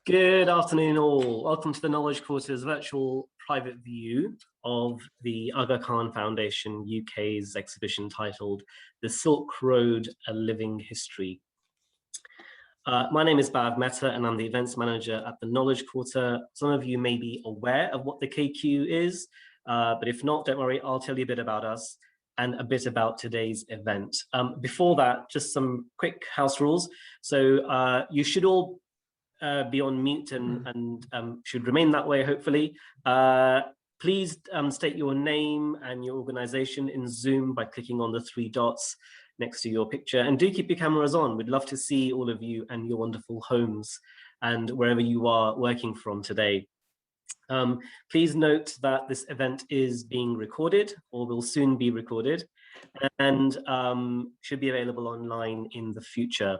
Good afternoon all. Welcome to the Knowledge Quarter's virtual private view of the Aga Khan Foundation UK's exhibition titled The Silk Road, A Living History. My name is Bhav Mehta and I'm the events manager at the Knowledge Quarter. Some of you may be aware of what the KQ is, but if not, don't worry, I'll tell you a bit about us and a bit about today's event. Before that, just some quick house rules. So you should all be on mute and should remain that way, hopefully. Please state your name and your organization in Zoom by clicking on the three dots next to your picture, and do keep your cameras on. We'd love to see all of you and your wonderful homes and wherever you are working from today. Please note that this event is being recorded or will soon be recorded and should be available online in the future.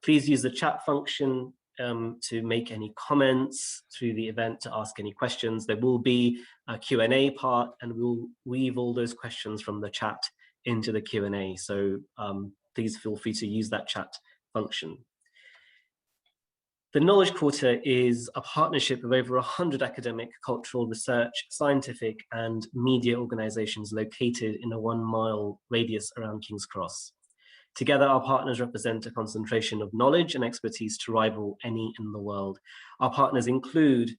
Please use the chat function to make any comments through the event, to ask any questions. There will be a Q&A part and we'll weave all those questions from the chat into the Q&A. So please feel free to use that chat function. The Knowledge Quarter is a partnership of over 100 academic, cultural, research, scientific and media organizations located in a 1-mile radius around King's Cross. Together, our partners represent a concentration of knowledge and expertise to rival any in the world. Our partners include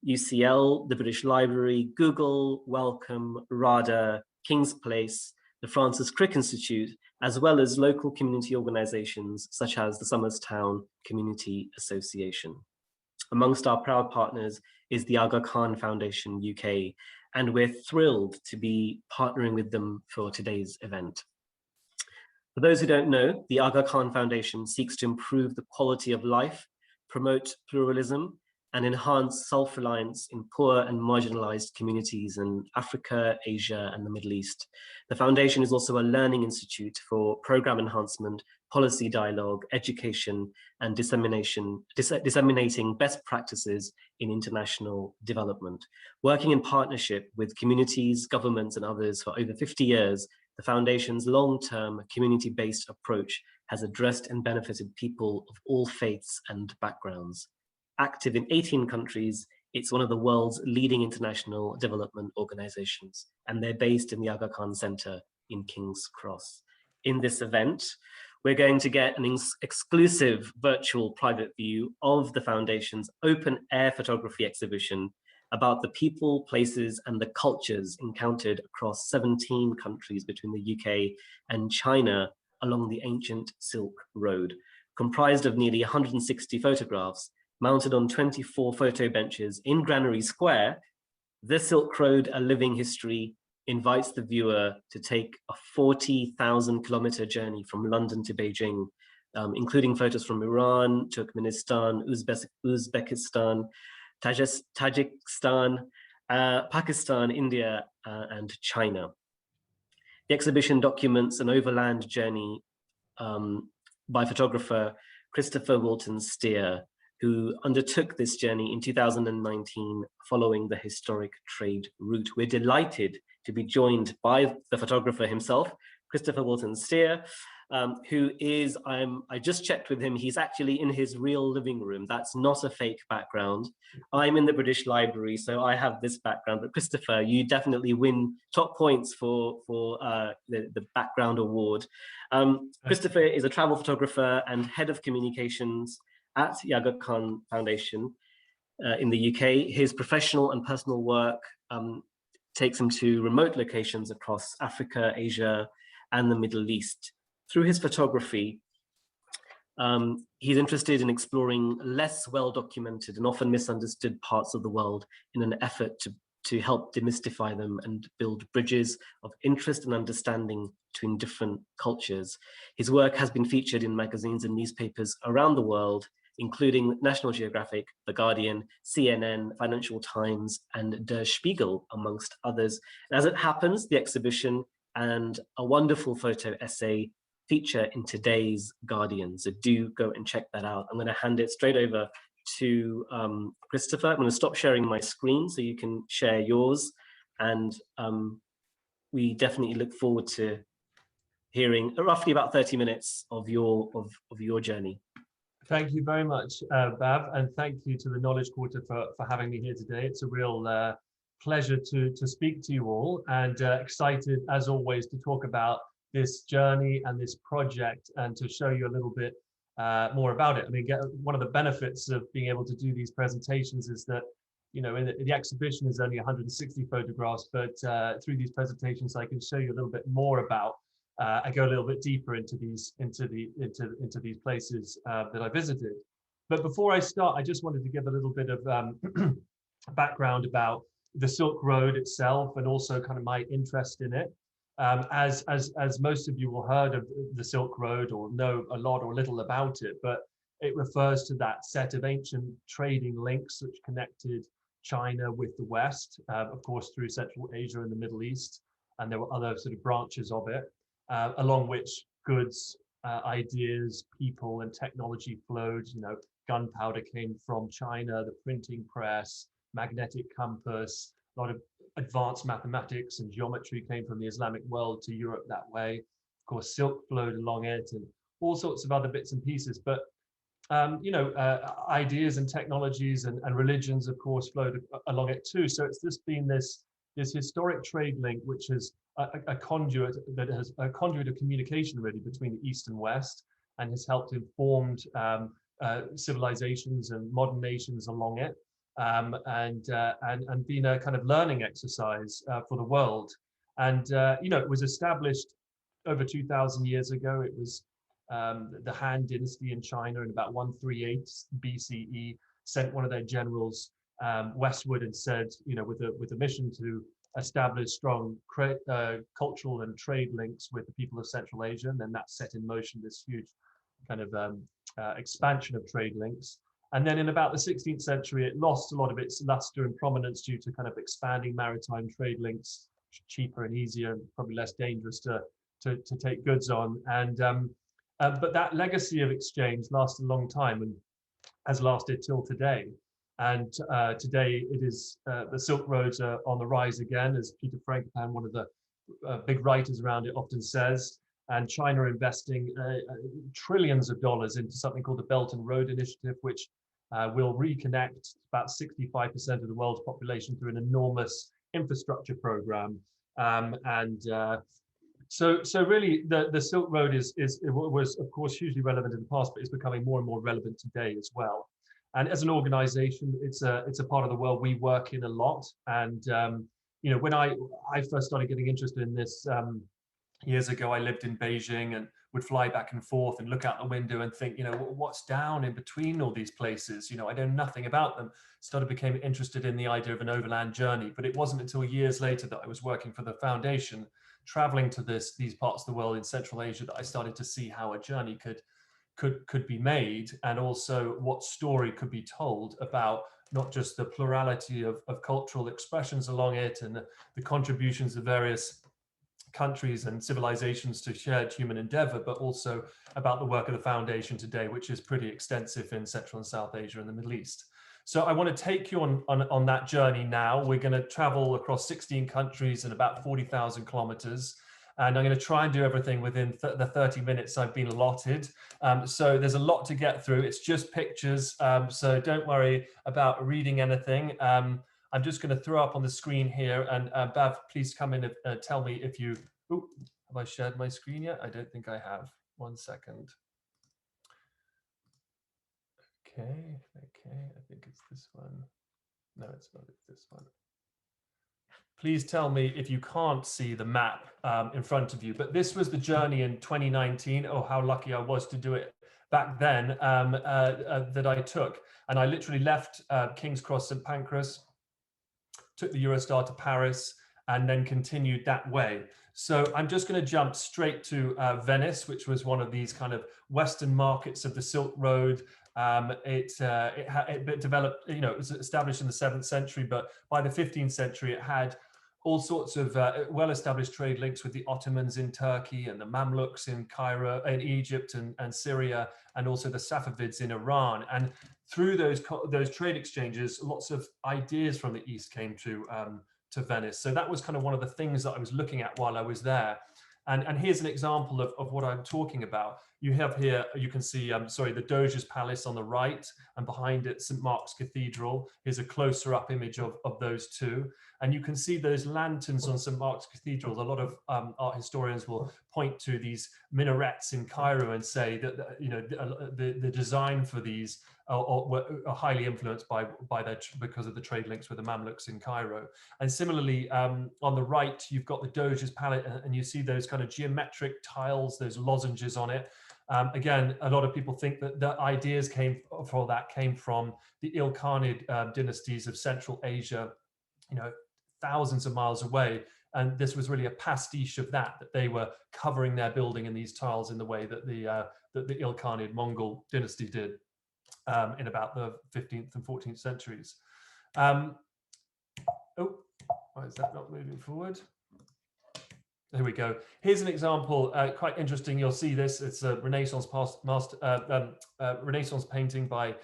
UCL, the British Library, Google, Wellcome, RADA, King's Place, the Francis Crick Institute, as well as local community organizations such as the Somers Town Community Association. Amongst our proud partners is the Aga Khan Foundation UK, and we're thrilled to be partnering with them for today's event. For those who don't know, the Aga Khan Foundation seeks to improve the quality of life, promote pluralism, and enhance self-reliance in poor and marginalized communities in Africa, Asia, and the Middle East. The foundation is also a learning institute for program enhancement, policy dialogue, education, and disseminating best practices in international development. Working in partnership with communities, governments, and others for over 50 years, the Foundation's long-term community-based approach has addressed and benefited people of all faiths and backgrounds. Active in 18 countries, it's one of the world's leading international development organizations, and they're based in the Aga Khan Center in King's Cross. In this event, we're going to get an exclusive virtual private view of the Foundation's open-air photography exhibition about the people, places, and the cultures encountered across 17 countries between the UK and China along the ancient Silk Road. Comprised of nearly 160 photographs, mounted on 24 photo benches in Granary Square, the Silk Road, A Living History invites the viewer to take a 40,000-kilometer journey from London to Beijing, including photos from Iran, Turkmenistan, Uzbekistan, Tajikistan, Pakistan, India, and China. The exhibition documents an overland journey by photographer Christopher Wilton-Steer, who undertook this journey in 2019 following the historic trade route. We're delighted to be joined by the photographer himself, Christopher Wilton-Steer, who is, I just checked with him, he's actually in his real living room. That's not a fake background. I'm in the British Library, so I have this background, but Christopher, you definitely win top points for the background award. Christopher is a travel photographer and head of communications at the Aga Khan Foundation in the UK. His professional and personal work takes him to remote locations across Africa, Asia, and the Middle East. Through his photography, he's interested in exploring less well-documented and often misunderstood parts of the world in an effort to help demystify them and build bridges of interest and understanding between different cultures. His work has been featured in magazines and newspapers around the world, including National Geographic, The Guardian, CNN, Financial Times, and Der Spiegel, amongst others. And as it happens, the exhibition and a wonderful photo essay feature in today's Guardian. So do go and check that out. I'm going to hand it straight over to Christopher. I'm going to stop sharing my screen so you can share yours. And we definitely look forward to hearing roughly about 30 minutes of your journey. Thank you very much, Bav, and thank you to the Knowledge Quarter for having me here today. It's a real pleasure to speak to you all, and excited, as always, to talk about this journey and this project and to show you a little bit more about it. I mean, one of the benefits of being able to do these presentations is that, you know, in the exhibition is only 160 photographs, but through these presentations, I can show you a little bit more about I go a little bit deeper into these places that I visited. But before I start, I just wanted to give a little bit of background about the Silk Road itself and also kind of my interest in it. As most of you will heard of the Silk Road or know a lot or little about it, but it refers to that set of ancient trading links which connected China with the West, of course, through Central Asia and the Middle East, and there were other sort of branches of it. Along which goods, ideas, people, and technology flowed. You know, gunpowder came from China, the printing press, magnetic compass, a lot of advanced mathematics and geometry came from the Islamic world to Europe that way. Of course, silk flowed along it, and all sorts of other bits and pieces. But you know, ideas and technologies and religions, of course, flowed along it too. So it's just been this historic trade link, which is a conduit of communication really between the East and West, and has helped informed civilizations and modern nations along it, and been a kind of learning exercise for the world. And you know, it was established over 2,000 years ago. It was the Han Dynasty in China in about 138 BCE sent one of their generals westward and said, you know, with a mission to establish strong cultural and trade links with the people of Central Asia, and then that set in motion this huge kind of expansion of trade links. And then in about the 16th century, it lost a lot of its luster and prominence due to kind of expanding maritime trade links, cheaper and easier, and probably less dangerous to take goods on. And but that legacy of exchange lasted a long time and has lasted till today. And today it is the Silk Roads are on the rise again, as Peter Frankopan, one of the big writers around it, often says. And China investing trillions of dollars into something called the Belt and Road Initiative, which will reconnect about 65% of the world's population through an enormous infrastructure program. So really, the Silk Road was of course hugely relevant in the past, but it's becoming more and more relevant today as well. And as an organization, it's a part of the world we work in a lot. And you know, when I first started getting interested in this years ago, I lived in Beijing and would fly back and forth and look out the window and think, you know, what's down in between all these places? You know, I know nothing about them. Became interested in the idea of an overland journey, but it wasn't until years later that I was working for the foundation, traveling to these parts of the world in Central Asia, that I started to see how a journey could be made, and also what story could be told about not just the plurality of cultural expressions along it and the contributions of various countries and civilizations to shared human endeavor, but also about the work of the foundation today, which is pretty extensive in Central and South Asia and the Middle East. So I want to take you on that journey now. We're going to travel across 16 countries and about 40,000 kilometers. And I'm going to try and do everything within the 30 minutes I've been allotted. So there's a lot to get through. It's just pictures, so don't worry about reading anything. I'm just going to throw up on the screen here, and Bav, please come in and tell me if you, ooh, have I shared my screen yet? I don't think I have. 1 second. Okay, I think it's this one. No, it's not, it's this one. Please tell me if you can't see the map in front of you, but this was the journey in 2019. Oh, how lucky I was to do it back then, that I took. And I literally left King's Cross St Pancras, took the Eurostar to Paris, and then continued that way. So I'm just going to jump straight to Venice, which was one of these kind of Western markets of the Silk Road. It developed, you know, it was established in the 7th century, but by the 15th century, it had all sorts of well-established trade links with the Ottomans in Turkey and the Mamluks in Cairo, in Egypt and Syria, and also the Safavids in Iran. And through those trade exchanges, lots of ideas from the East came to Venice. So that was kind of one of the things that I was looking at while I was there. And here's an example of what I'm talking about. You have here, you can see, the Doge's Palace on the right, and behind it, St. Mark's Cathedral. Here's a closer up image of those two. And you can see those lanterns on St. Mark's Cathedral. A lot of art historians will point to these minarets in Cairo and say that, the design for these are highly influenced because of the trade links with the Mamluks in Cairo. And similarly, on the right, you've got the Doge's Palace, and you see those kind of geometric tiles, those lozenges on it. Again, a lot of people think that the ideas came from the Ilkhanid dynasties of Central Asia, thousands of miles away. And this was really a pastiche of that they were covering their building in these tiles in the way that the Ilkhanid Mongol dynasty did in about the 15th and 14th centuries. Why is that not moving forward? Here we go. Here's an example, quite interesting. You'll see this. It's a Renaissance Renaissance painting by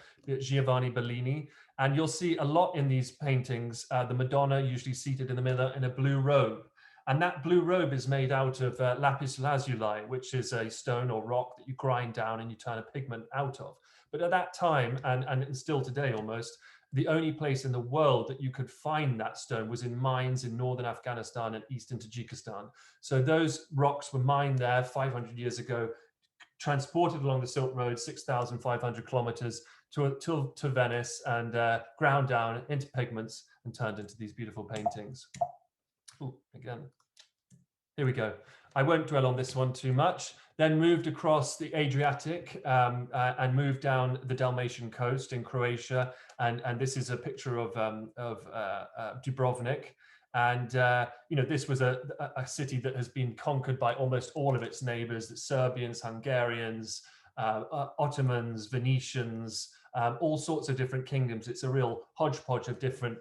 Giovanni Bellini, and you'll see a lot in these paintings. The Madonna, usually seated in the middle, in a blue robe, and that blue robe is made out of lapis lazuli, which is a stone or rock that you grind down and you turn a pigment out of. But at that time, and still today almost, the only place in the world that you could find that stone was in mines in northern Afghanistan and eastern Tajikistan. So those rocks were mined there 500 years ago, transported along the Silk Road, 6,500 kilometers to Venice, and ground down into pigments and turned into these beautiful paintings. Ooh, again, here we go. I won't dwell on this one too much. Then moved across the Adriatic and moved down the Dalmatian coast in Croatia. And this is a picture of Dubrovnik. And this was a city that has been conquered by almost all of its neighbors: the Serbians, Hungarians, Ottomans, Venetians, all sorts of different kingdoms. It's a real hodgepodge of different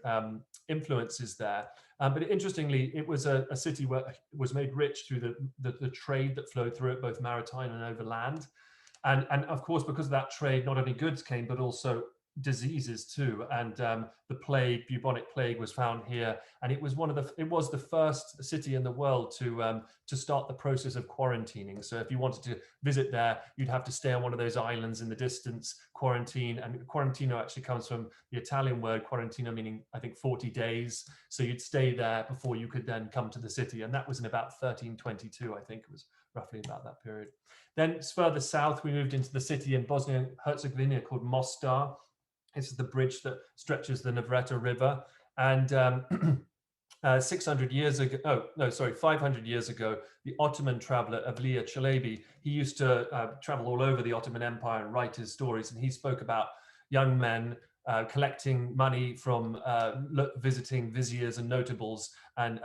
influences there. But interestingly, it was a city where it was made rich through the trade that flowed through it, both maritime and overland. And of course, because of that trade, not only goods came, but also diseases too. And the plague, bubonic plague, was found here. And it was the first city in the world to start the process of quarantining. So if you wanted to visit there, you'd have to stay on one of those islands in the distance, quarantine. And quarantino actually comes from the Italian word quarantino, meaning I think 40 days. So you'd stay there before you could then come to the city. And that was in about 1322, I think it was roughly about that period. Then further south, we moved into the city in Bosnia and Herzegovina called Mostar. This is the bridge that stretches the Nevreta River. And 500 years ago, the Ottoman traveler Evliya Çelebi, he used to travel all over the Ottoman Empire and write his stories. And he spoke about young men collecting money from visiting viziers and notables, and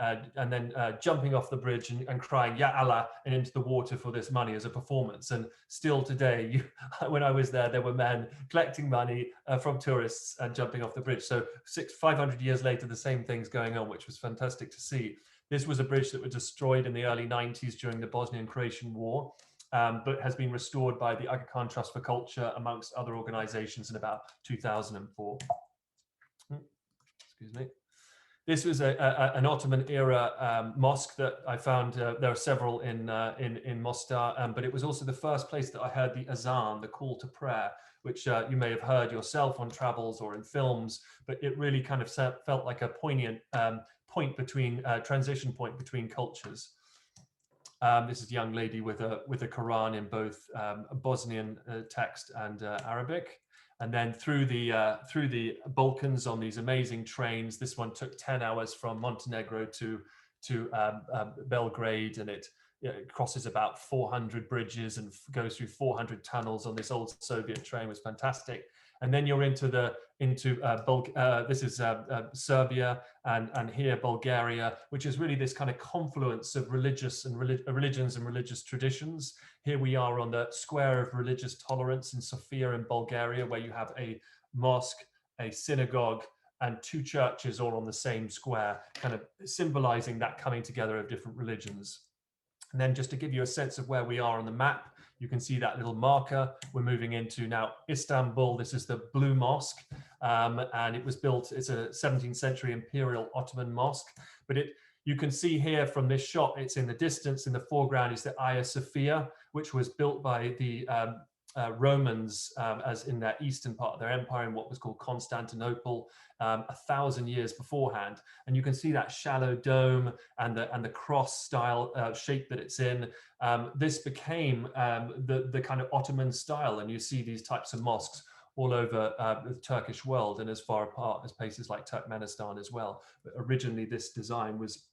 then jumping off the bridge and crying "Ya Allah" and into the water for this money as a performance. And still today, when I was there were men collecting money from tourists and jumping off the bridge. So 500 years later, the same thing's going on, which was fantastic to see. This was a bridge that was destroyed in the early 90s during the Bosnian-Croatian War. But has been restored by the Aga Khan Trust for Culture, amongst other organizations, in about 2004. Excuse me. This was an Ottoman era mosque that I found. There are several in Mostar, but it was also the first place that I heard the azan, the call to prayer, which you may have heard yourself on travels or in films, but it really kind of felt like a poignant transition point between cultures. This is a young lady with a Quran in both Bosnian text and Arabic, and then through the Balkans on these amazing trains. This one took 10 hours from Montenegro to Belgrade, and it crosses about 400 bridges and goes through 400 tunnels on this old Soviet train. It was fantastic. And then you're into this is Serbia, and here Bulgaria, which is really this kind of confluence of religions and religious traditions. Here we are on the square of religious tolerance in Sofia in Bulgaria, where you have a mosque, a synagogue, and two churches all on the same square, kind of symbolizing that coming together of different religions. And then just to give you a sense of where we are on the map, you can see that little marker. We're moving into now Istanbul. This is the Blue Mosque, and it was built, it's a 17th century imperial Ottoman mosque, but You can see here from this shot, it's in the distance. In the foreground is the Hagia Sophia, which was built by the Romans as in their eastern part of their empire in what was called Constantinople 1,000 years beforehand. And you can see that shallow dome and the cross style shape that it's in. This became the kind of Ottoman style, and you see these types of mosques all over the Turkish world and as far apart as places like Turkmenistan as well. But originally, this design was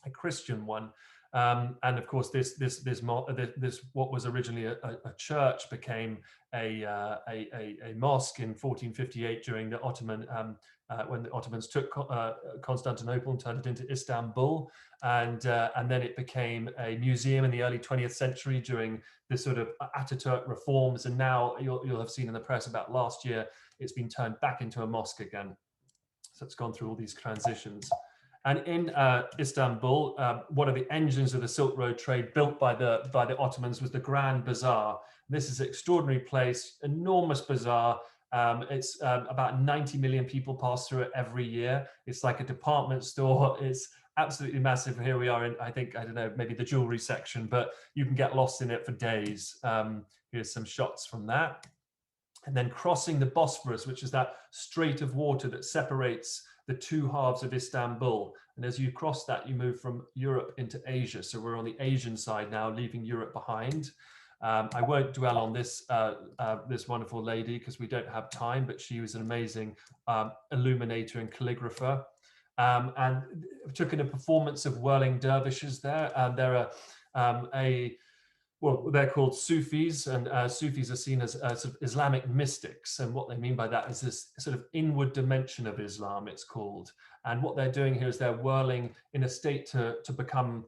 a Christian one, and of course, this what was originally a church became a mosque in 1458 during the Ottoman when the Ottomans took Constantinople and turned it into Istanbul, and then it became a museum in the early 20th century during the sort of Ataturk reforms, and now you'll have seen in the press about last year it's been turned back into a mosque again. So it's gone through all these transitions. And in Istanbul, one of the engines of the Silk Road trade built by the Ottomans was the Grand Bazaar. This is an extraordinary place, enormous bazaar. It's about 90 million people pass through it every year. It's like a department store. It's absolutely massive. Here we are in, I don't know, maybe the jewelry section, but you can get lost in it for days. Here's some shots from that. And then crossing the Bosphorus, which is that strait of water that separates the two halves of Istanbul. And as you cross that, you move from Europe into Asia. So we're on the Asian side now, leaving Europe behind. I won't dwell on this this wonderful lady because we don't have time, but she was an amazing illuminator and calligrapher. And took in a performance of whirling dervishes there. They're well, they're called Sufis, and Sufis are seen as sort of Islamic mystics. And what they mean by that is this sort of inward dimension of Islam, it's called. And what they're doing here is they're whirling in a state to become,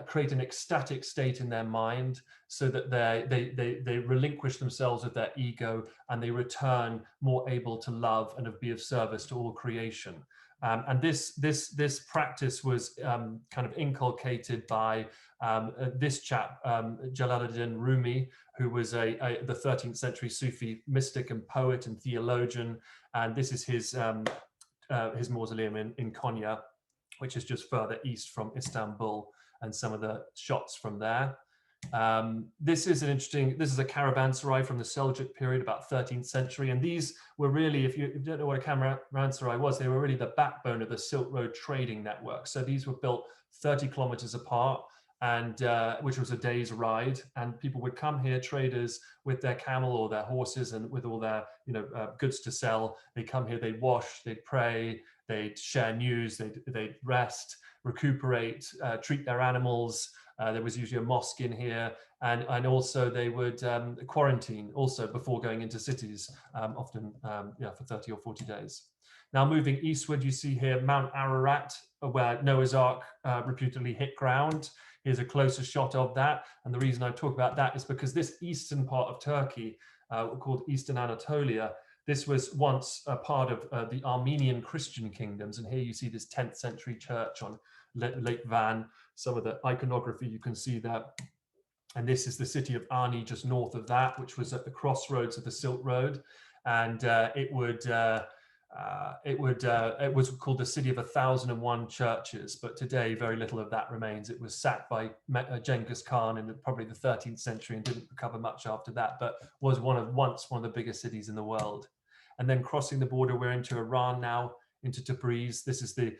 create an ecstatic state in their mind so that they relinquish themselves of their ego and they return more able to love and to be of service to all creation. And this practice was kind of inculcated by this chap, Jalaluddin Rumi, who was the 13th century Sufi mystic and poet and theologian. And this is his mausoleum in Konya, which is just further east from Istanbul, and some of the shots from there. This is a caravanserai from the Seljuk period, about 13th century. And these were really, if you don't know what a caravanserai was, they were really the backbone of the Silk Road trading network. So these were built 30 kilometers apart, and which was a day's ride. And people would come here, traders with their camel or their horses and with all their goods to sell. They come here, they'd wash, they'd pray, they'd share news, they'd rest, recuperate, treat their animals. There was usually a mosque in here, and also they would quarantine also before going into cities, often for 30 or 40 days. Now moving eastward, you see here Mount Ararat, where Noah's Ark reputedly hit ground. Here's a closer shot of that, and the reason I talk about that is because this eastern part of Turkey, called Eastern Anatolia, this was once a part of the Armenian Christian kingdoms, and here you see this 10th century church on Lake Van. Some of the iconography you can see there. And this is the city of Ani just north of that, which was at the crossroads of the Silk Road. And it was called the city of 1,001 churches, but today very little of that remains. It was sacked by Genghis Khan in probably the 13th century and didn't recover much after that, but was once one of the biggest cities in the world. And then crossing the border, we're into Iran now, into Tabriz. This is the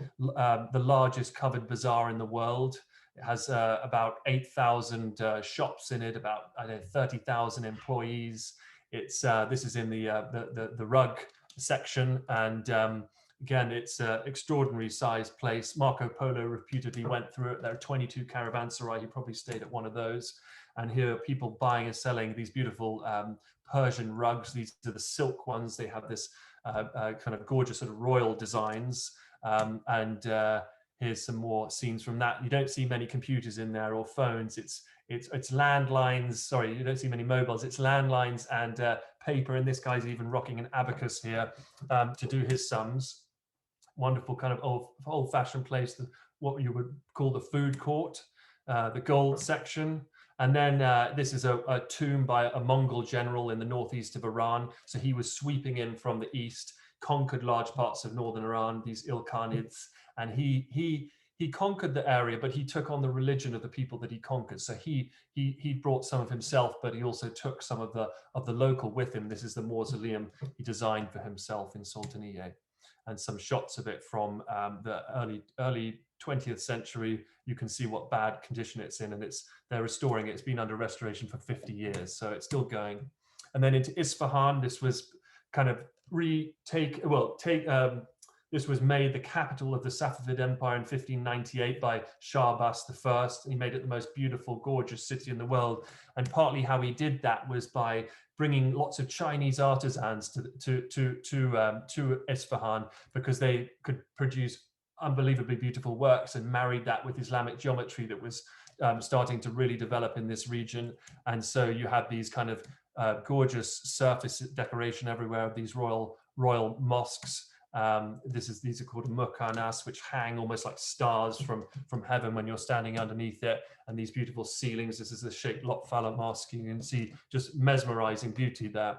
largest covered bazaar in the world. It has about 8,000 shops in it, about 30,000 employees. This is in the rug section, and again, it's an extraordinary sized place. Marco Polo reputedly went through it. There are 22 caravanserai. He probably stayed at one of those. And here are people buying and selling these beautiful Persian rugs. These are the silk ones. They have this kind of gorgeous sort of royal designs. Here's some more scenes from that. You don't see many computers in there or phones. It's landlines. Sorry, you don't see many mobiles. It's landlines and paper. And this guy's even rocking an abacus here to do his sums. Wonderful kind of old-fashioned place. What you would call the food court, the gold section. And then this is a tomb by a Mongol general in the northeast of Iran. So he was sweeping in from the east, conquered large parts of northern Iran, these Ilkhanids, and he he conquered the area, but he took on the religion of the people that he conquered. So he brought some of himself, but he also took some of the local with him. This is the mausoleum he designed for himself in Sultaniye, and some shots of it from the early 20th century. You can see what bad condition it's in, and they're restoring it. It's been under restoration for 50 years, so it's still going. And then into Isfahan, this was kind of this was made the capital of the Safavid Empire in 1598 by Shah Abbas I. He made it the most beautiful, gorgeous city in the world. And partly how he did that was by bringing lots of Chinese artisans to Isfahan, because they could produce unbelievably beautiful works, and married that with Islamic geometry that was starting to really develop in this region. And so you have these kind of gorgeous surface decoration everywhere of these royal mosques. These are called mukanas, which hang almost like stars from heaven when you're standing underneath it, and these beautiful ceilings. This is the Sheikh Lotfala Mosque. You can see just mesmerizing beauty there.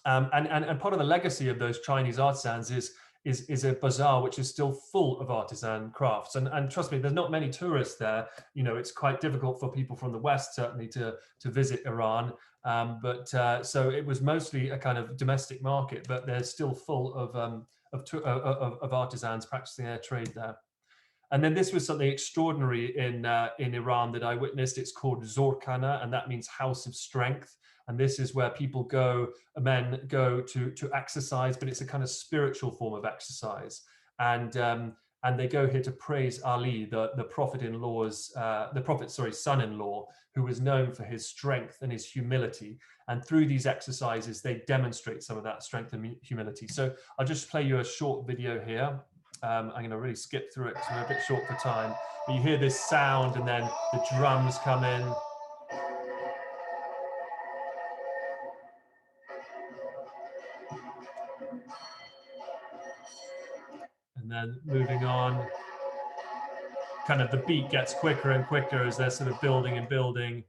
And part of the legacy of those Chinese artisans is a bazaar which is still full of artisan crafts. And trust me, there's not many tourists there. You know, it's quite difficult for people from the West certainly to visit Iran. So it was mostly a kind of domestic market, but they're still full of artisans practicing their trade there. And then this was something extraordinary in Iran that I witnessed. It's called Zorkana, and that means house of strength. And this is where people men go to exercise, but it's a kind of spiritual form of exercise. And they go here to praise Ali, the prophet's son-in-law, who was known for his strength and his humility. And through these exercises, they demonstrate some of that strength and humility. So I'll just play you a short video here. I'm going to really skip through it because we're a bit short for time. But you hear this sound, and then the drums come in. And then moving on, kind of the beat gets quicker and quicker as they're sort of building and building.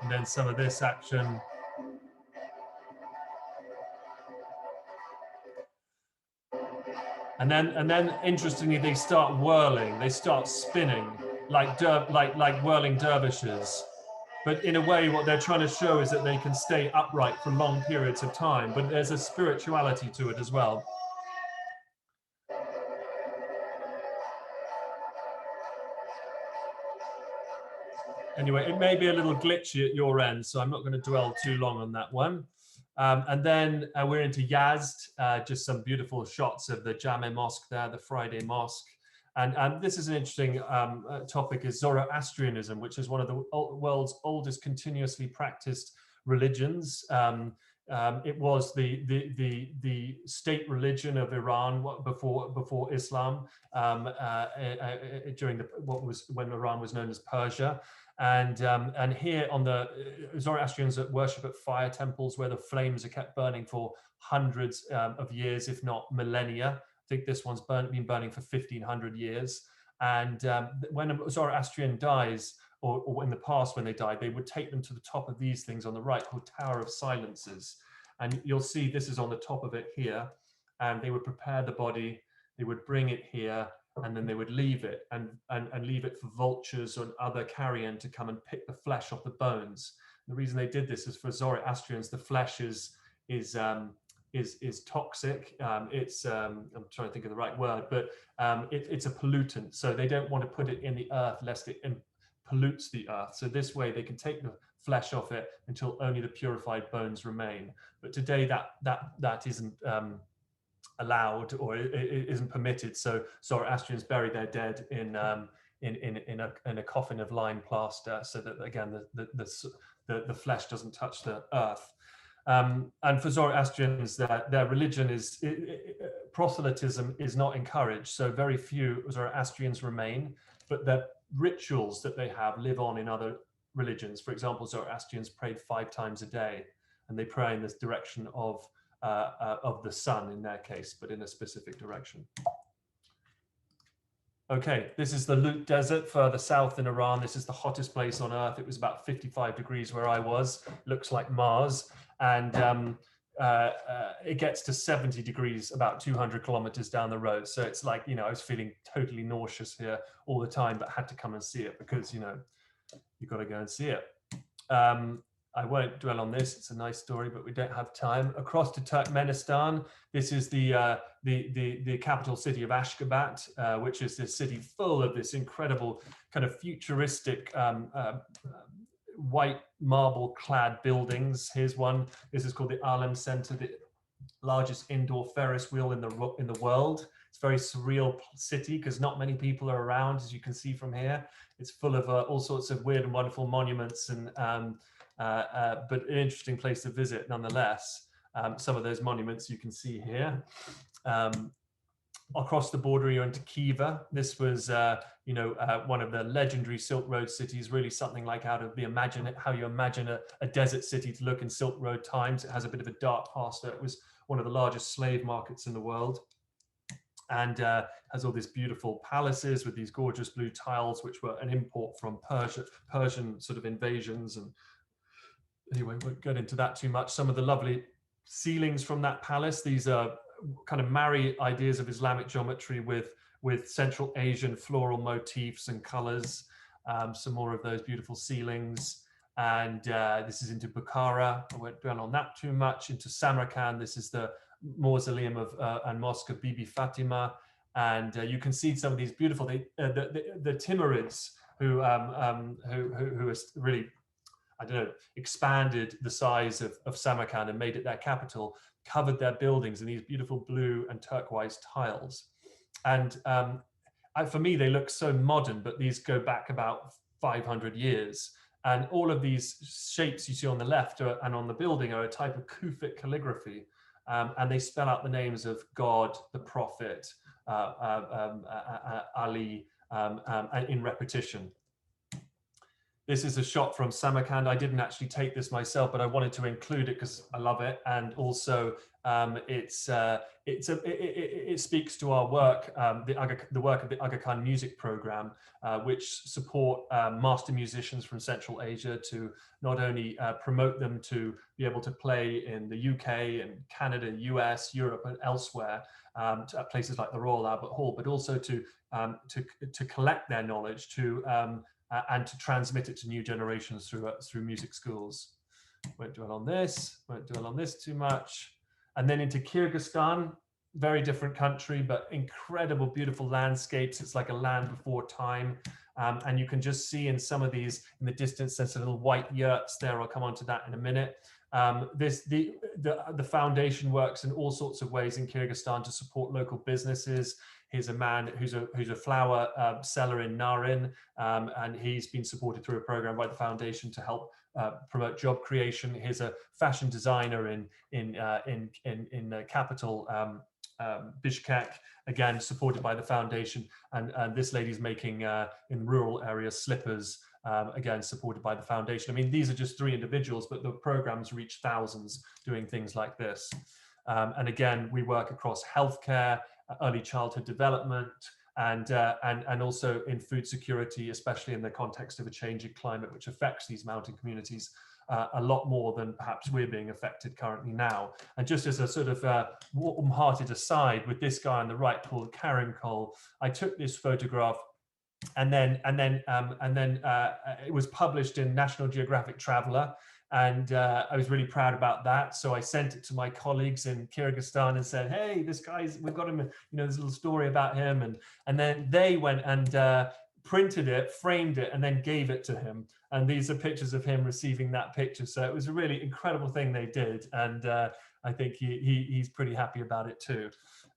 And then some of this action. And then interestingly, they start whirling, they start spinning like whirling dervishes. But in a way, what they're trying to show is that they can stay upright for long periods of time, but there's a spirituality to it as well. Anyway, it may be a little glitchy at your end, so I'm not going to dwell too long on that one. And then we're into Yazd, just some beautiful shots of the Jame Mosque there, the Friday Mosque. And this is an interesting topic, is Zoroastrianism, which is one of the world's oldest continuously practiced religions. It was the state religion of Iran before Islam, during when Iran was known as Persia. And here on the Zoroastrians that worship at fire temples where the flames are kept burning for hundreds of years, if not millennia. I think this one's been burning for 1500 years. And when a Zoroastrian dies, or in the past when they died, they would take them to the top of these things on the right called Tower of Silences. And you'll see this is on the top of it here. And they would prepare the body, they would bring it here, and then they would leave it and leave it for vultures or other carrion to come and pick the flesh off the bones. The reason they did this is for Zoroastrians, the flesh is toxic. I'm trying to think of the right word, but it's a pollutant. So they don't want to put it in the earth lest it pollutes the earth. So this way they can take the flesh off it until only the purified bones remain. But today that isn't allowed, or it isn't permitted. So Zoroastrians bury their dead in a coffin of lime plaster, so that again the flesh doesn't touch the earth. And for Zoroastrians, their religion is proselytism is not encouraged. So very few Zoroastrians remain, but the rituals that they have live on in other religions. For example, Zoroastrians prayed 5 times a day, and they pray in this direction of the sun in their case, but in a specific direction. Okay, this is the Lut Desert further south in Iran. This is the hottest place on earth. It was about 55 degrees where I was. Looks like Mars. And it gets to 70 degrees about 200 kilometers down the road. So it's like, I was feeling totally nauseous here all the time, but had to come and see it because, you've got to go and see it. I won't dwell on this. It's a nice story, but we don't have time. Across to Turkmenistan, this is the capital city of Ashgabat, which is this city full of this incredible kind of futuristic white marble clad buildings. Here's one. This is called the Alem Center, the largest indoor Ferris wheel in the world. It's a very surreal city because not many people are around, as you can see from here. It's full of all sorts of weird and wonderful monuments, and but an interesting place to visit nonetheless. Some of those monuments you can see here. Across the border, you're into Khiva. This was, one of the legendary Silk Road cities, really something like how you imagine a desert city to look in Silk Road times. It has a bit of a dark past. It was one of the largest slave markets in the world, and has all these beautiful palaces with these gorgeous blue tiles, which were an import from Persian sort of invasions. And anyway, we won't get into that too much. Some of the lovely ceilings from that palace, these are kind of marry ideas of Islamic geometry with Central Asian floral motifs and colors. Some more of those beautiful ceilings. And this is into Bukhara. I won't dwell on that too much. Into Samarkand, this is the mausoleum of and mosque of Bibi Fatima. And you can see some of these beautiful, the Timurids who really, I don't know, expanded the size of Samarkand and made it their capital, covered their buildings in these beautiful blue and turquoise tiles. And for me, they look so modern, but these go back about 500 years. And all of these shapes you see on the left and on the building are a type of Kufic calligraphy. And they spell out the names of God, the Prophet, Ali, in repetition. This is a shot from Samarkand. I didn't actually take this myself, but I wanted to include it because I love it, and also it speaks to our work, the work of the Aga Khan Music Program, which support master musicians from Central Asia to not only promote them to be able to play in the UK and Canada, US, Europe, and elsewhere, at places like the Royal Albert Hall, but also to collect their knowledge and to transmit it to new generations through music schools. Won't dwell on this too much. And then into Kyrgyzstan, very different country, but incredible, beautiful landscapes. It's like a land before time. And you can just see in some of these, in the distance, there's little white yurts there. I'll come on to that in a minute. The foundation works in all sorts of ways in Kyrgyzstan to support local businesses. Here's a man who's a flower seller in Narin, and he's been supported through a program by the foundation to help promote job creation. Here's a fashion designer in the capital Bishkek, again supported by the foundation, and this lady's making in rural areas slippers, again supported by the foundation. I mean, these are just 3 individuals, but the programs reach thousands doing things like this. And again, we work across healthcare, early childhood development, and also in food security, especially in the context of a changing climate, which affects these mountain communities a lot more than perhaps we're being affected currently now. And just as a sort of warm-hearted aside, with this guy on the right called Karim Cole, I took this photograph, and then it was published in National Geographic Traveler. And I was really proud about that. So I sent it to my colleagues in Kyrgyzstan and said, hey, this guy's, we've got him, there's a little story about him. And then they went and printed it, framed it, and then gave it to him. And these are pictures of him receiving that picture. So it was a really incredible thing they did. And I think he's pretty happy about it too.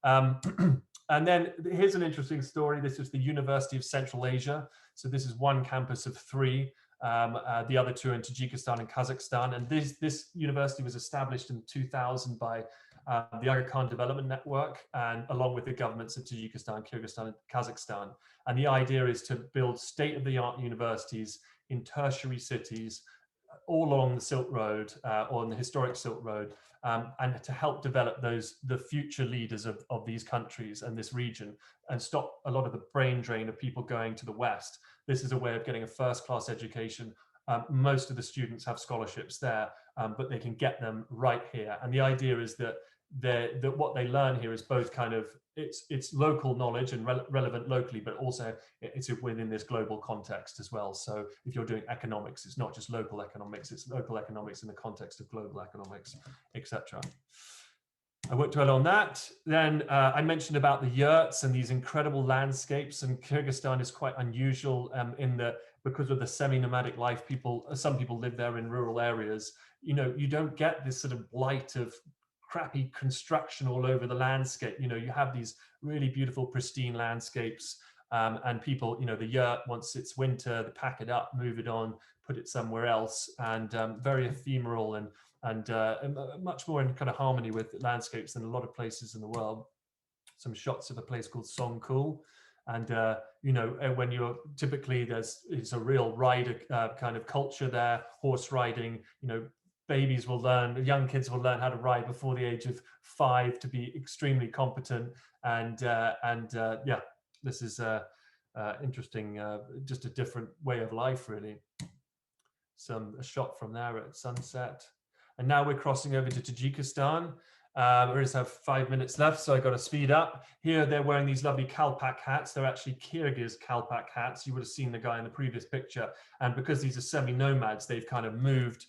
And then here's an interesting story. This is the University of Central Asia. So this is one campus of 3. The other 2 in Tajikistan and Kazakhstan. And this university was established in 2000 by the Aga Khan Development Network, and along with the governments of Tajikistan, Kyrgyzstan, and Kazakhstan. And the idea is to build state-of-the-art universities in tertiary cities all along the Silk Road, or on the historic Silk Road, and to help develop the future leaders of these countries and this region, and stop a lot of the brain drain of people going to the West. This is a way of getting a first-class education. Most of the students have scholarships there, but they can get them right here. And the idea is that what they learn here is both kind of it's local knowledge and relevant locally, but also it's within this global context as well. So if you're doing economics, it's not just local economics, it's local economics in the context of global economics, etc. I won't dwell on that. Then I mentioned about the yurts and these incredible landscapes, and Kyrgyzstan is quite unusual in that because of the semi-nomadic life, some people live there in rural areas. You know, you don't get this sort of blight of crappy construction all over the landscape. You know, you have these really beautiful, pristine landscapes, and people, you know, the yurt, once it's winter, they pack it up, move it on, put it somewhere else, and very ephemeral and much more in kind of harmony with landscapes than a lot of places in the world. Some shots of a place called Songkul, and you know, when you're typically it's a real rider kind of culture there, horse riding. You know, babies will learn, young kids will learn how to ride before the age of 5 to be extremely competent, and yeah, this is interesting, just a different way of life, really. A shot from there at sunset. And now we're crossing over to Tajikistan. We just have 5 minutes left, so I got to speed up. Here they're wearing these lovely Kalpak hats. They're actually Kyrgyz Kalpak hats. You would have seen the guy in the previous picture. And because these are semi-nomads, they've kind of moved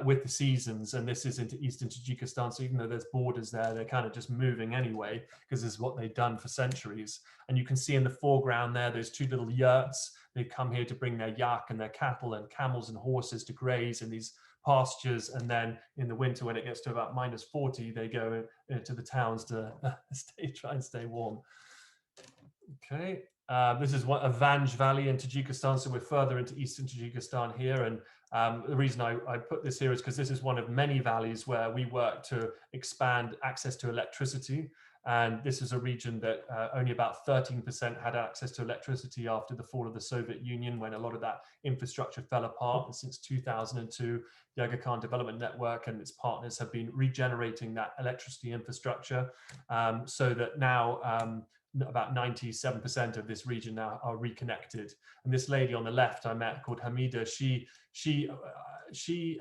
with the seasons, and this is into eastern Tajikistan. So even though there's borders there, they're kind of just moving anyway, because this is what they've done for centuries. And you can see in the foreground there, those two little yurts. They've come here to bring their yak and their cattle and camels and horses to graze in these pastures, and then in the winter when it gets to about -40, they go to the towns to try and stay warm. Okay, this is what Avange Valley in Tajikistan, so we're further into eastern Tajikistan here, and the reason I put this here is because this is one of many valleys where we work to expand access to electricity. And this is a region that only about 13% had access to electricity after the fall of the Soviet Union, when a lot of that infrastructure fell apart. And since 2002, the Aga Khan Development Network and its partners have been regenerating that electricity infrastructure, so that now about 97% of this region now are reconnected. And this lady on the left I met, called Hamida, she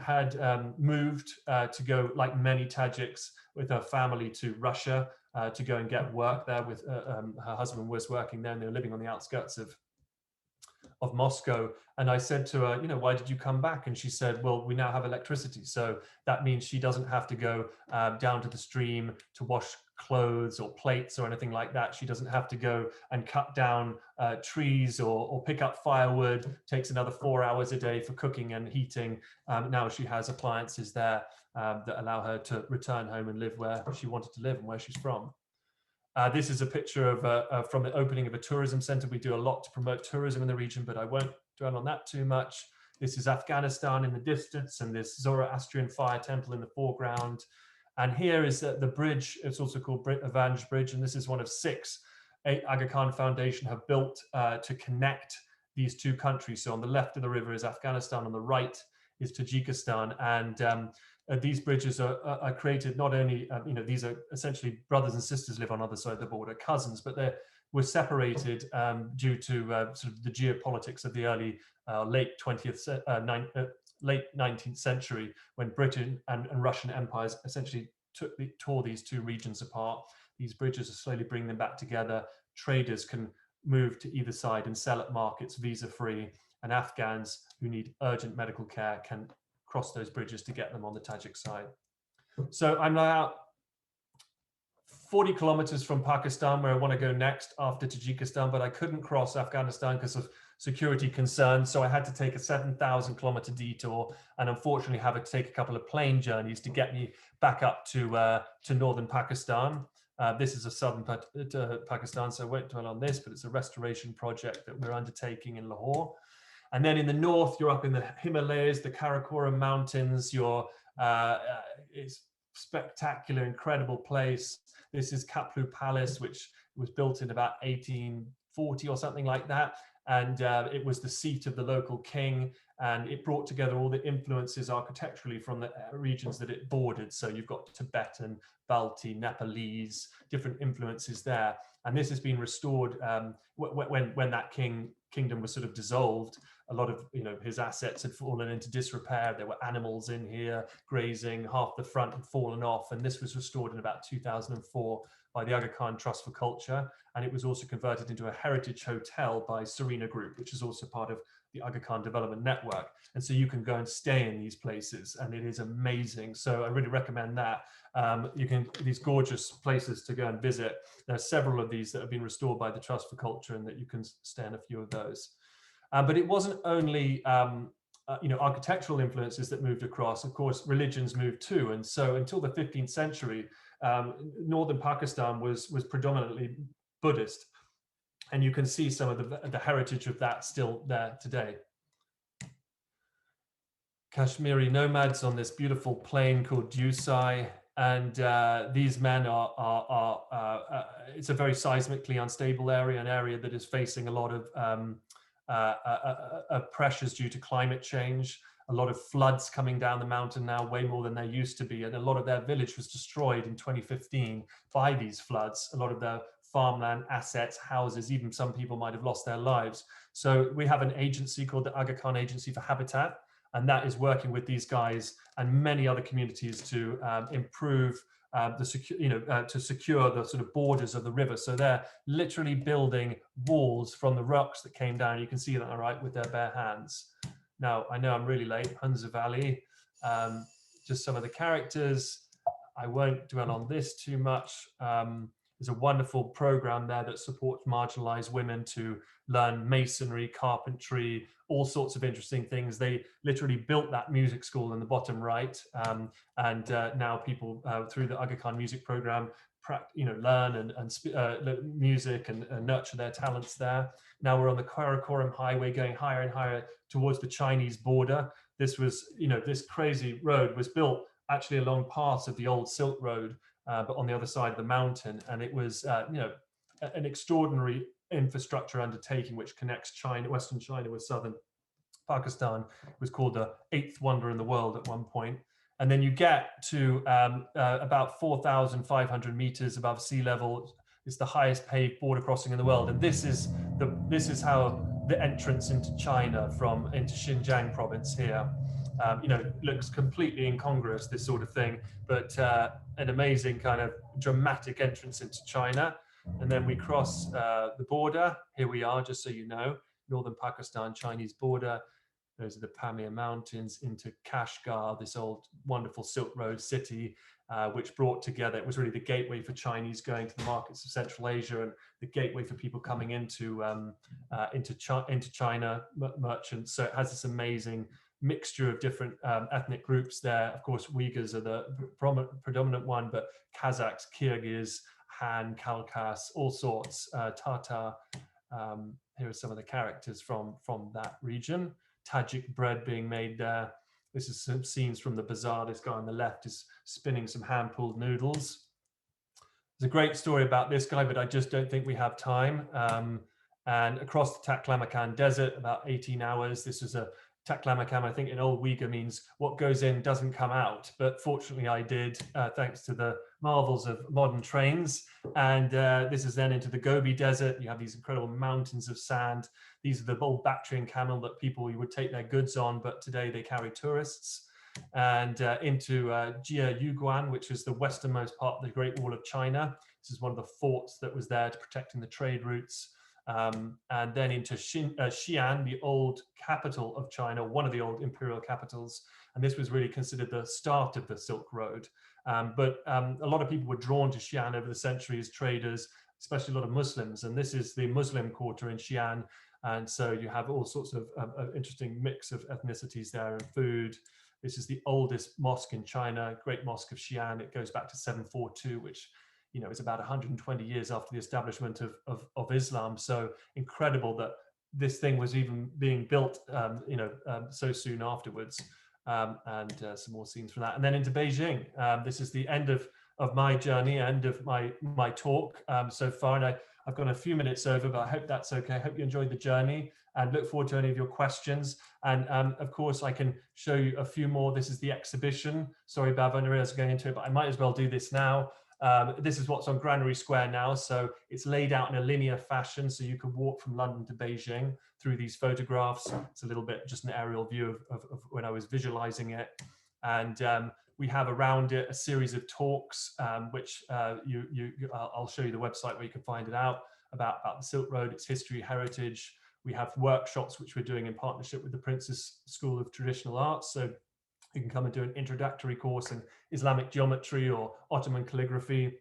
had moved to go, like many Tajiks, with her family to Russia to go and get work there. With her husband was working there, and they were living on the outskirts of Moscow. And I said to her, you know, why did you come back? And she said, well, we now have electricity, so that means she doesn't have to go down to the stream to wash clothes or plates or anything like that. She doesn't have to go and cut down trees or pick up firewood. It takes another 4 hours a day for cooking and heating. Now she has appliances there that allow her to return home and live where she wanted to live and where she's from. This is a picture of from the opening of a tourism center. We do a lot to promote tourism in the region, but I won't dwell on that too much. This is Afghanistan in the distance, and this Zoroastrian fire temple in the foreground. And here is the bridge. It's also called Avange Bridge, and this is one of 6 Aga Khan Foundation have built to connect these two countries. So on the left of the river is Afghanistan, on the right is Tajikistan, and these bridges are created not only, you know, these are essentially brothers and sisters live on other side of the border, cousins, but they were separated due to sort of the geopolitics of the early, late 19th century, when Britain and Russian empires essentially tore these two regions apart. These bridges are slowly bringing them back together. Traders can move to either side and sell at markets visa-free, and Afghans who need urgent medical care can cross those bridges to get them on the Tajik side. So I'm now 40 kilometers from Pakistan, where I want to go next after Tajikistan, but I couldn't cross Afghanistan because of security concerns. So I had to take a 7,000 kilometer detour, and unfortunately have to take a couple of plane journeys to get me back up to northern Pakistan. This is a southern Pakistan, so I won't dwell on this, but it's a restoration project that we're undertaking in Lahore. And then in the north, you're up in the Himalayas, the Karakoram Mountains. It's spectacular, incredible place. This is Kaploo Palace, which was built in about 1840 or something like that. and it was the seat of the local king, and it brought together all the influences architecturally from the regions that it bordered. So you've got Tibetan, Balti, Nepalese, different influences there. And this has been restored when that kingdom was sort of dissolved. A lot of his assets had fallen into disrepair. There were animals in here grazing, half the front had fallen off, and this was restored in about 2004 by the Aga Khan Trust for Culture, and it was also converted into a heritage hotel by Serena Group, which is also part of the Aga Khan Development Network. And so you can go and stay in these places, and it is amazing. So I really recommend that. These gorgeous places to go and visit. There are several of these that have been restored by the Trust for Culture, and that you can stay in a few of those. But it wasn't only architectural influences that moved across. Of course, religions moved too. And so until the 15th century, northern Pakistan was predominantly Buddhist. And you can see some of the heritage of that still there today. Kashmiri nomads on this beautiful plain called Dusai. And these men it's a very seismically unstable area, an area that is facing a lot of pressures due to climate change, a lot of floods coming down the mountain now, way more than there used to be. And a lot of their village was destroyed in 2015 by these floods. A lot of their farmland, assets, houses, even some people might have lost their lives. So we have an agency called the Aga Khan Agency for Habitat, and that is working with these guys and many other communities to improve to secure the sort of borders of the river. So they're literally building walls from the rocks that came down. You can see that, all right, with their bare hands. Now, I know I'm really late. Hunza Valley, just some of the characters. I won't dwell on this too much. There's a wonderful program there that supports marginalized women to learn masonry, carpentry, all sorts of interesting things. They literally built that music school in the bottom right, and now people through the Aga Khan music program learn and music and nurture their talents there. Now we're on the Karakoram Highway, going higher and higher towards the Chinese border. This was, this crazy road was built actually along parts of the old Silk Road, but on the other side of the mountain. And it was, an extraordinary infrastructure undertaking which connects Western China with southern Pakistan. It was called the eighth wonder in the world at one point. And then you get to about 4,500 meters above sea level. It's the highest paved border crossing in the world. And this is how the entrance into China into Xinjiang province here. Looks completely incongruous, this sort of thing, but an amazing kind of dramatic entrance into China. And then we cross the border. Here we are, just so you know, northern Pakistan, Chinese border. Those are the Pamir Mountains into Kashgar, this old wonderful Silk Road city, which brought together, it was really the gateway for Chinese going to the markets of Central Asia, and the gateway for people coming into China, merchants. So it has this amazing mixture of different ethnic groups there. Of course, Uyghurs are the predominant one, but Kazakhs, Kyrgyz, Han, Khalkhas, all sorts, Tatar. Here are some of the characters from that region. Tajik bread being made there. This is some scenes from the bazaar. This guy on the left is spinning some hand-pulled noodles. There's a great story about this guy, but I just don't think we have time. And across the Taklamakan Desert, about 18 hours. This is a Taklamakan, I think in Old Uyghur means what goes in doesn't come out. But fortunately I did, thanks to the marvels of modern trains. And this is then into the Gobi Desert. You have these incredible mountains of sand. These are the old Bactrian camel that people would take their goods on, but today they carry tourists. And into Jia Yuguan, which is the westernmost part of the Great Wall of China. This is one of the forts that was there to protecting the trade routes. And then into Xi'an, the old capital of China, one of the old imperial capitals. And this was really considered the start of the Silk Road. But a lot of people were drawn to Xi'an over the centuries, traders, especially a lot of Muslims. And this is the Muslim quarter in Xi'an. And so you have all sorts of interesting mix of ethnicities there and food. This is the oldest mosque in China, Great Mosque of Xi'an. It goes back to 742, which is about 120 years after the establishment of Islam. So incredible that this thing was even being built, so soon afterwards. And some more scenes from that. And then into Beijing. This is the end of of my journey and of my talk so far. And I've gone a few minutes over, but I hope that's okay. I hope you enjoyed the journey and look forward to any of your questions. And of course, I can show you a few more. This is the exhibition. Sorry, Bav, I realize I'm going into it, but I might as well do this now. This is what's on Granary Square now. So it's laid out in a linear fashion. So you can walk from London to Beijing through these photographs. It's a little bit just an aerial view of when I was visualizing it. And we have around it a series of talks, which I'll show you the website where you can find it out about the Silk Road, its history, heritage. We have workshops, which we're doing in partnership with the Princess School of Traditional Arts. So you can come and do an introductory course in Islamic geometry or Ottoman calligraphy,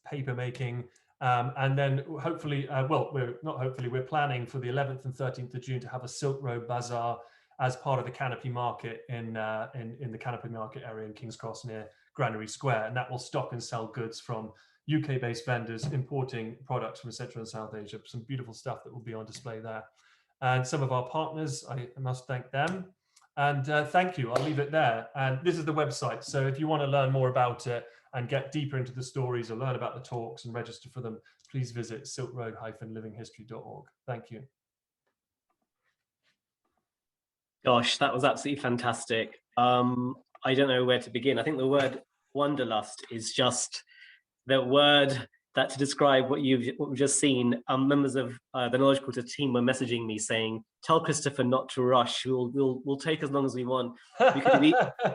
paper making. And then hopefully, we're planning for the 11th and 13th of June to have a Silk Road Bazaar as part of the Canopy Market in the Canopy Market area in King's Cross near Granary Square. And that will stock and sell goods from UK-based vendors importing products from Central and South Asia. Some beautiful stuff that will be on display there. And some of our partners, I must thank them. And thank you, I'll leave it there. And this is the website. So if you want to learn more about it and get deeper into the stories or learn about the talks and register for them, please visit silkroad-livinghistory.org. Thank you. Gosh, that was absolutely fantastic. I don't know where to begin. I think the word wanderlust is just the word that to describe what we've just seen. Members of the Knowledge Quarter team were messaging me saying, "Tell Christopher not to rush. We'll take as long as we want." We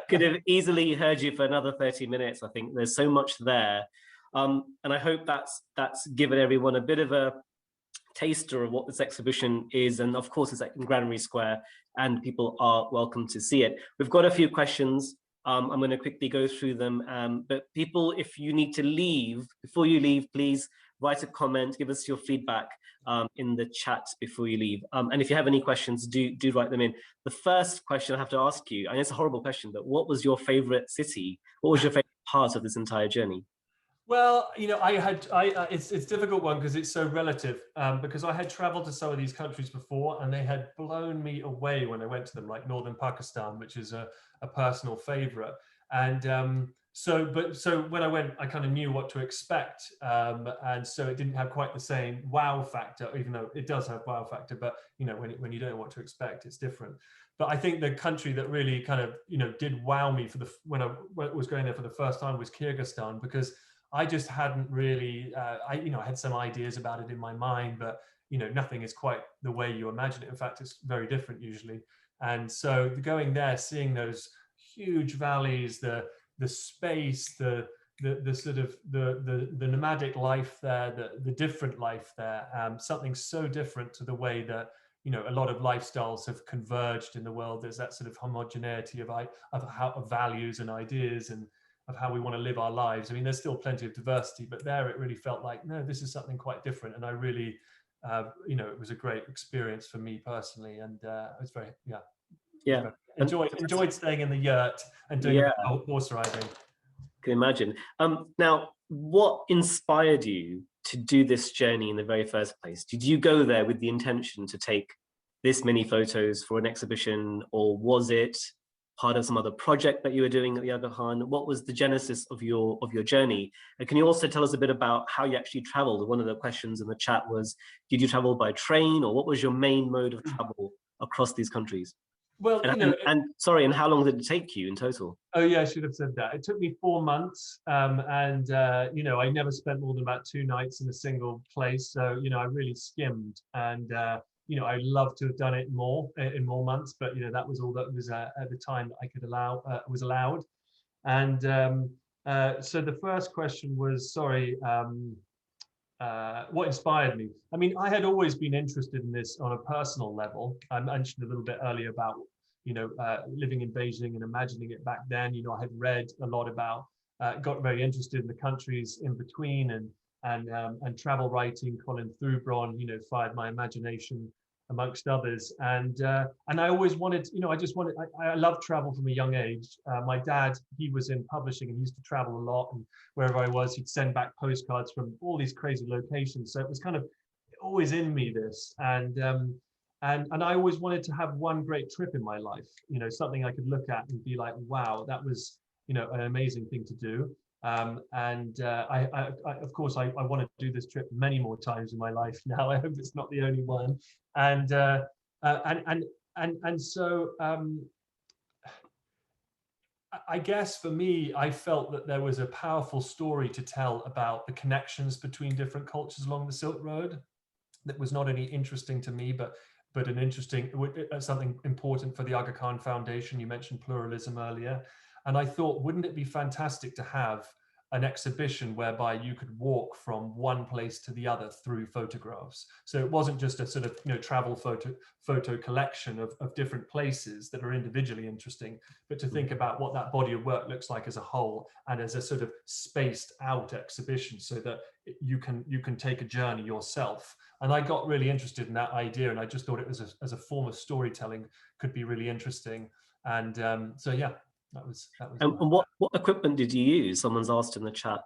could have easily heard you for another 30 minutes. I think there's so much there, and I hope that's given everyone a bit of a taster of what this exhibition is. And of course, it's in Granary Square, and people are welcome to see it. We've got a few questions. I'm going to quickly go through them. But people, if you need to leave, before you leave, please write a comment, give us your feedback in the chat before you leave. And if you have any questions, do write them in. The first question I have to ask you, and it's a horrible question, but what was your favorite city? What was your favorite part of this entire journey? Well, you know, it's a difficult one because it's so relative, because I had traveled to some of these countries before and they had blown me away when I went to them, like northern Pakistan, which is a personal favorite. And so when I went, I kind of knew what to expect. And so it didn't have quite the same wow factor, even though it does have wow factor, but you know, when you don't know what to expect, it's different. But I think the country that really kind of, you know, did wow me when I was going there for the first time was Kyrgyzstan, because I just hadn't really, I had some ideas about it in my mind, but, you know, nothing is quite the way you imagine it. In fact, it's very different usually. And so going there, seeing those huge valleys, the space, the sort of the nomadic life there, the different life there, something so different to the way that, you know, a lot of lifestyles have converged in the world. There's that sort of homogeneity of values and ideas and of how we want to live our lives. I mean, there's still plenty of diversity, but there it really felt like, no, this is something quite different. And I really, you know, it was a great experience for me personally. And it was very, enjoyed staying in the yurt and doing horse riding. Can imagine. Now, what inspired you to do this journey in the very first place? Did you go there with the intention to take this many photos for an exhibition, or was it part of some other project that you were doing at the Aga Khan? What was the genesis of your journey? And can you also tell us a bit about how you actually traveled? One of the questions in the chat was, did you travel by train, or what was your main mode of travel across these countries? Well, and how long did it take you in total? Oh yeah, I should have said that. It took me 4 months, and you know, I never spent more than about 2 nights in a single place. So you know, I really skimmed, and you know, I'd love to have done it in more months, but you know, that was all that was at the time that I could was allowed. And so the first question was, sorry, what inspired me? I mean, I had always been interested in this on a personal level. I mentioned a little bit earlier about, you know, living in Beijing and imagining it back then. You know, I had read a lot about, got very interested in the countries in between, and travel writing. Colin Thubron, you know, fired my imagination amongst others. And I always wanted, you know, I loved travel from a young age. My dad, he was in publishing and he used to travel a lot, and wherever I was, he'd send back postcards from all these crazy locations. So it was kind of always in me, this. And I always wanted to have one great trip in my life, you know, something I could look at and be like, wow, that was, you know, an amazing thing to do. Of course, I want to do this trip many more times in my life now. I hope it's not the only one. And so I guess for me, I felt that there was a powerful story to tell about the connections between different cultures along the Silk Road that was not only interesting to me, but an interesting, something important for the Aga Khan Foundation. You mentioned pluralism earlier. And I thought, wouldn't it be fantastic to have an exhibition whereby you could walk from one place to the other through photographs? So it wasn't just a sort of travel photo collection of different places that are individually interesting, but to think about what that body of work looks like as a whole and as a sort of spaced out exhibition, so that you can take a journey yourself. And I got really interested in that idea, and I just thought it was as a form of storytelling could be really interesting. And so yeah, that was. And what equipment did you use? Someone's asked in the chat.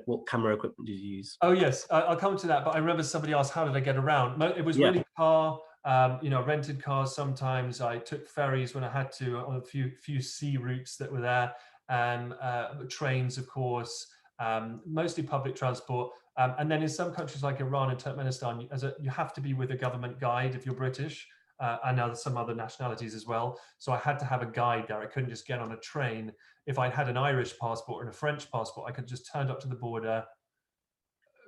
What camera equipment did you use? Oh yes, I'll come to that. But I remember somebody asked, how did I get around? It was really car. Rented cars. Sometimes I took ferries when I had to on a few sea routes that were there, and trains, of course. Mostly public transport. And then in some countries like Iran and Turkmenistan, you have to be with a government guide if you're British, and now there's some other nationalities as well. So I had to have a guide there. I couldn't just get on a train. If I had an Irish passport and a French passport, I could just turn up to the border,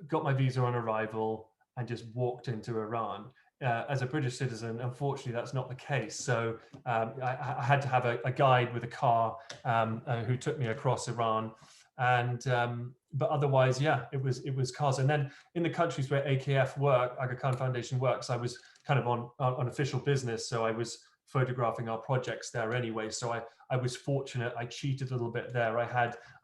got my visa on arrival, and just walked into Iran. As a British citizen, unfortunately, that's not the case. So I had to have a guide with a car who took me across Iran. And but otherwise, yeah, it was cars. And then in the countries where AKF Aga Khan Foundation works, I was kind of on official business, so I was photographing our projects there anyway. So I was fortunate. I cheated a little bit there. I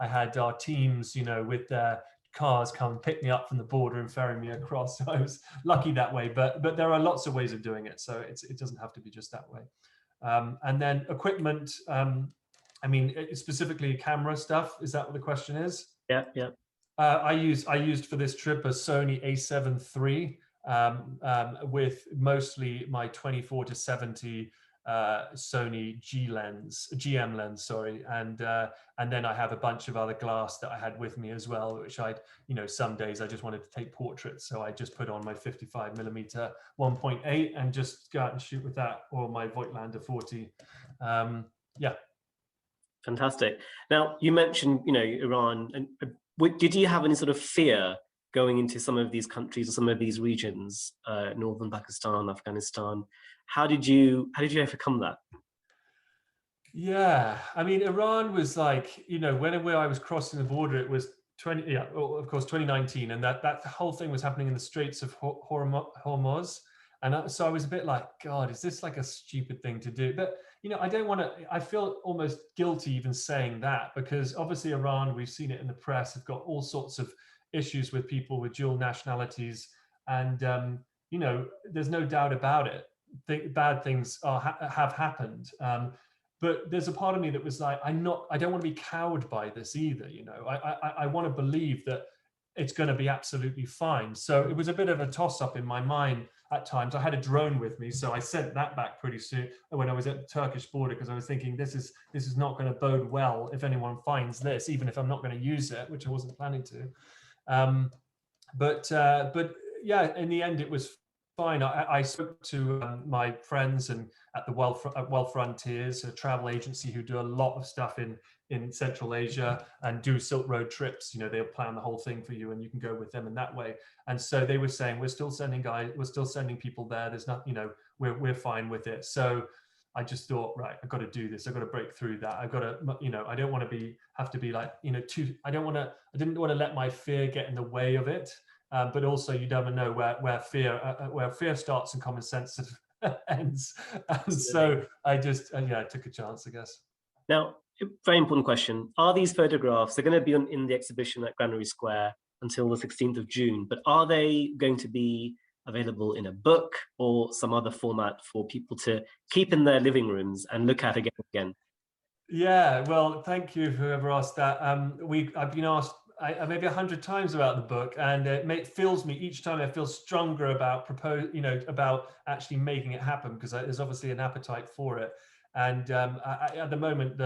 had our teams, with their cars come pick me up from the border and ferry me across. So I was lucky that way. But there are lots of ways of doing it, so it doesn't have to be just that way. And then equipment. I mean, specifically camera stuff. Is that what the question is? Yeah. I used for this trip a Sony A7 III with mostly my 24-70 Sony GM lens, sorry, and then I have a bunch of other glass that I had with me as well, which some days I just wanted to take portraits, so I just put on my 55mm 1.8 and just go out and shoot with that, or my Voigtlander 40. Yeah. Fantastic. Now, you mentioned, Iran. And did you have any sort of fear going into some of these countries or some of these regions, northern Pakistan, Afghanistan? How did you overcome that? Yeah, I mean, Iran was like, whenever I was crossing the border, it was 2019, and that whole thing was happening in the Straits of Hormuz. And so I was a bit like, God, is this like a stupid thing to do? But, I don't want to, I feel almost guilty even saying that, because obviously Iran, we've seen it in the press, have got all sorts of issues with people with dual nationalities. And, there's no doubt about it. Bad things have happened. But there's a part of me that was like, I don't want to be cowed by this either. I want to believe that it's going to be absolutely fine. So it was a bit of a toss-up in my mind at times. I had a drone with me, so I sent that back pretty soon when I was at the Turkish border, because I was thinking this is not going to bode well if anyone finds this, even if I'm not going to use it, which I wasn't planning to. But yeah, in the end, it was fine. I spoke to my friends and at the Well Frontiers, a travel agency who do a lot of stuff in Central Asia and do Silk Road trips. They'll plan the whole thing for you, and you can go with them in that way. And so they were saying, we're still sending people there. There's not, we're fine with it. So I just thought, right, I've got to do this. I've got to break through that. I've got to, I don't want to have to be like, I didn't want to let my fear get in the way of it. But also, you never know where fear starts and common sense ends. And so I just took a chance, I guess. Now, very important question: are these photographs? They're going to be in the exhibition at Granary Square until the 16th of June. But are they going to be available in a book or some other format for people to keep in their living rooms and look at again and again? Yeah, well, thank you whoever asked that. I've been asked maybe 100 times about the book, and it fills me each time. I feel stronger about about actually making it happen, because there's obviously an appetite for it. And at the moment,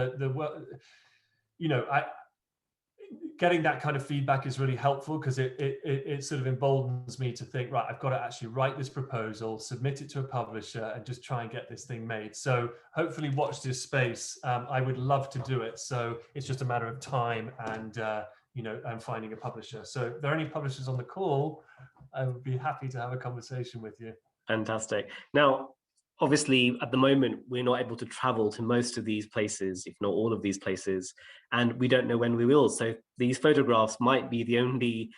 getting that kind of feedback is really helpful, because it sort of emboldens me to think, right, I've got to actually write this proposal, submit it to a publisher, and just try and get this thing made. So hopefully watch this space. I would love to do it. So it's just a matter of time and and finding a publisher. So if there are any publishers on the call, I would be happy to have a conversation with you. Fantastic. Now, obviously, at the moment, we're not able to travel to most of these places, if not all of these places, and we don't know when we will. So these photographs might be the only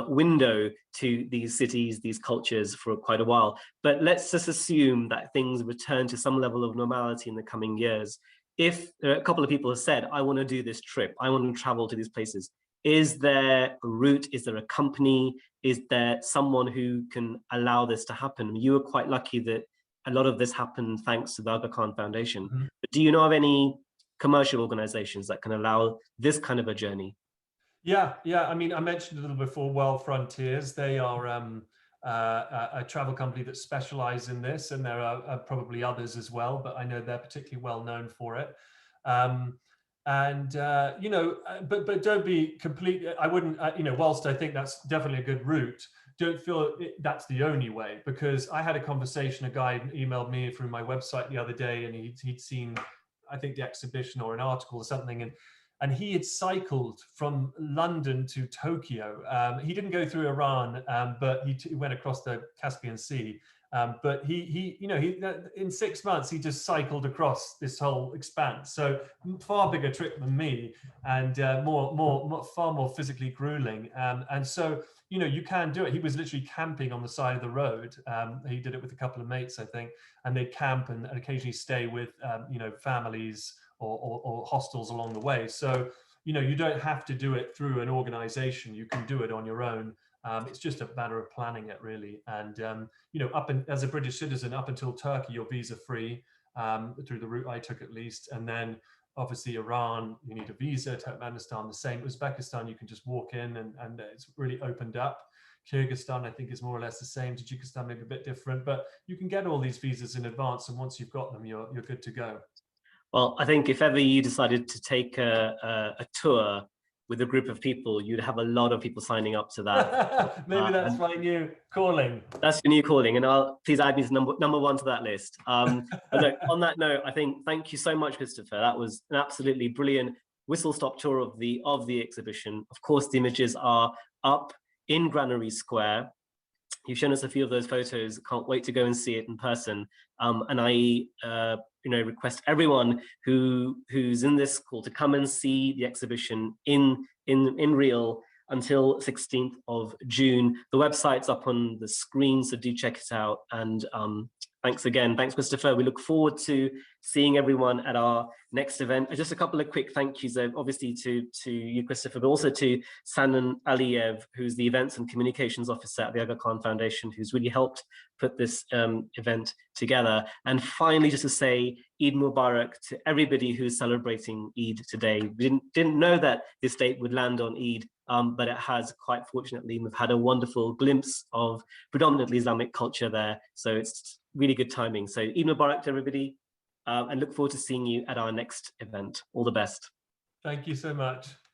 window to these cities, these cultures for quite a while. But let's just assume that things return to some level of normality in the coming years. If a couple of people have said, I want to do this trip, I want to travel to these places, is there a route? Is there a company? Is there someone who can allow this to happen? You were quite lucky that a lot of this happened thanks to the Aga Khan Foundation. Mm-hmm. But do you know of any commercial organizations that can allow this kind of a journey? Yeah. I mean, I mentioned a little before, World Frontiers. They are a travel company that specialize in this, and there are probably others as well, but I know they're particularly well known for it. But don't be complete. I wouldn't, whilst I think that's definitely a good route, don't feel that's the only way, because I had a conversation, a guy emailed me through my website the other day, and he'd seen, I think, the exhibition or an article or something, and he had cycled from London to Tokyo. He didn't go through Iran, but he went across the Caspian Sea. But he in 6 months he just cycled across this whole expanse. So far bigger trip than me, and far more physically grueling. And so you can do it. He was literally camping on the side of the road. He did it with a couple of mates, I think, and they camp and occasionally stay with families or hostels along the way. So you don't have to do it through an organization. You can do it on your own. It's just a matter of planning it, really. And as a British citizen, up until Turkey, you're visa free, through the route I took at least. And then obviously Iran, you need a visa. Turkmenistan, the same. Uzbekistan, you can just walk in, and it's really opened up. Kyrgyzstan, I think, is more or less the same. Tajikistan maybe a bit different, but you can get all these visas in advance, and once you've got them, you're good to go. Well, I think if ever you decided to take a tour with a group of people, you'd have a lot of people signing up to that. Maybe that's my new calling. That's your new calling, and please add me to number one to that list. But look, on that note, I think thank you so much, Christopher. That was an absolutely brilliant whistle-stop tour of the exhibition. Of course, the images are up in Granary Square. You've shown us a few of those photos. Can't wait to go and see it in person. And I request everyone who's in this call to come and see the exhibition in real until 16th of June. The website's up on the screen, so do check it out. And thanks again. Thanks, Christopher. We look forward to seeing everyone at our next event. Just a couple of quick thank yous, obviously to you, Christopher, but also to Sanan Aliyev, who's the Events and Communications Officer at the Aga Khan Foundation, who's really helped put this event together. And finally, just to say Eid Mubarak to everybody who's celebrating Eid today. We didn't know that this date would land on Eid, but it has, quite fortunately. We've had a wonderful glimpse of predominantly Islamic culture there. So it's really good timing. So Eid Mubarak to everybody, and look forward to seeing you at our next event. All the best. Thank you so much.